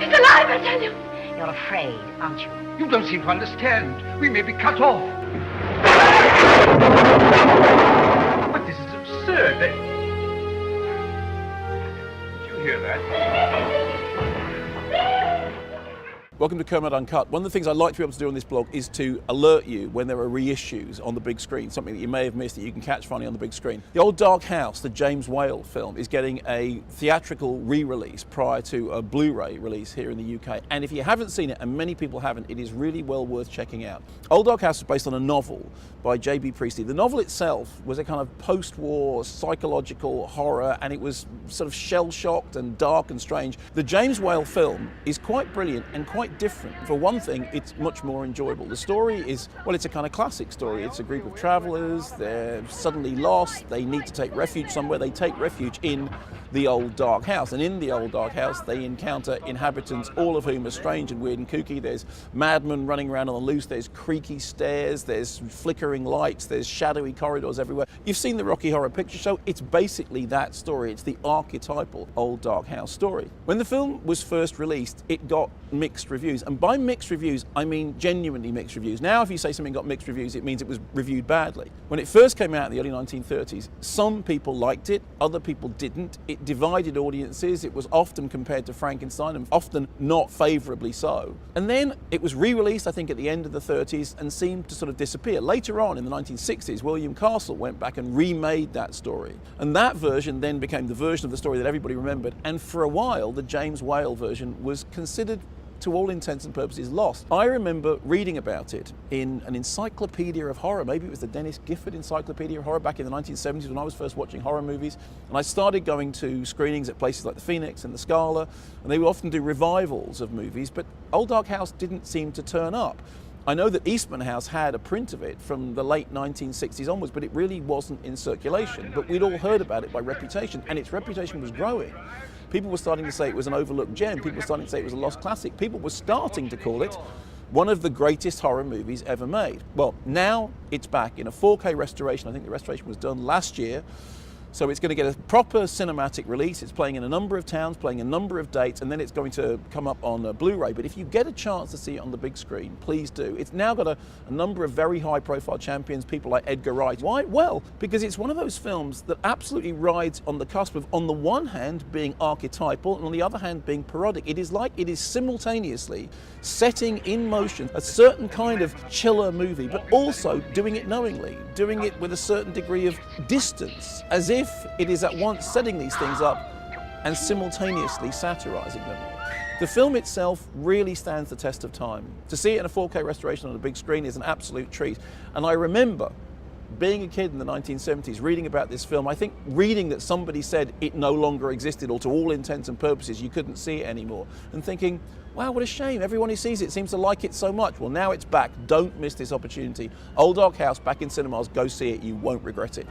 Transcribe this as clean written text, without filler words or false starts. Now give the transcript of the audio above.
He's alive, I tell you. You're afraid, aren't you? You don't seem to understand. We may be cut off. But this is absurd. Did you hear that? Welcome to Kermode Uncut. One of the things I like to be able to do on this blog is to alert you when there are reissues on the big screen, something that you may have missed that you can catch finally on the big screen. The Old Dark House, the James Whale film, is getting a theatrical re-release prior to a Blu-ray release here in the UK. And if you haven't seen it, and many people haven't, it is really well worth checking out. Old Dark House is based on a novel by J.B. Priestley. The novel itself was a kind of post-war psychological horror, and it was sort of shell-shocked and dark and strange. The James Whale film is quite brilliant and quite different. For one thing, it's much more enjoyable. The story is, well, it's a kind of classic story. It's a group of travelers, they're suddenly lost, they need to take refuge somewhere. They take refuge in the Old Dark House, and in the Old Dark House they encounter inhabitants, all of whom are strange and weird and kooky. There's madmen running around on the loose, there's creaky stairs, there's flickering lights, there's shadowy corridors everywhere. You've seen the Rocky Horror Picture Show. It's basically that story. It's the archetypal Old Dark House story. When the film was first released, it got mixed reviews, and by mixed reviews I mean genuinely mixed reviews. Now if you say something got mixed reviews, it means it was reviewed badly. When it first came out in the early 1930s, some people liked it, other people didn't. It divided audiences. It was often compared to Frankenstein, and often not favourably so. And then it was re-released, I think, at the end of the 30s and seemed to sort of disappear. Later on in the 1960s, William Castle went back and remade that story, and that version then became the version of the story that everybody remembered, and for a while the James Whale version was considered, to all intents and purposes, lost. I remember reading about it in an encyclopedia of horror. Maybe it was the Dennis Gifford Encyclopedia of Horror back in the 1970s when I was first watching horror movies. And I started going to screenings at places like the Phoenix and the Scala, and they would often do revivals of movies, but Old Dark House didn't seem to turn up. I know that Eastman House had a print of it from the late 1960s onwards, but it really wasn't in circulation. But we'd all heard about it by reputation, and its reputation was growing. People were starting to say it was an overlooked gem. People were starting to say it was a lost classic. People were starting to call it one of the greatest horror movies ever made. Well, now it's back in a 4K restoration. I think the restoration was done last year. So it's going to get a proper cinematic release. It's playing in a number of towns, playing a number of dates, and then it's going to come up on Blu-ray. But if you get a chance to see it on the big screen, please do. It's now got a number of very high-profile champions, people like Edgar Wright. Why? Well, because it's one of those films that absolutely rides on the cusp of, on the one hand, being archetypal, and on the other hand, being parodic. It is like it is simultaneously setting in motion a certain kind of chiller movie, but also doing it knowingly, doing it with a certain degree of distance, as if it is at once setting these things up and simultaneously satirizing them. The film itself really stands the test of time. To see it in a 4K restoration on a big screen is an absolute treat. And I remember being a kid in the 1970s, reading about this film, I think reading that somebody said it no longer existed, or to all intents and purposes you couldn't see it anymore, and thinking, wow, what a shame, everyone who sees it seems to like it so much. Well, now it's back, don't miss this opportunity. Old Dark House back in cinemas, go see it, you won't regret it.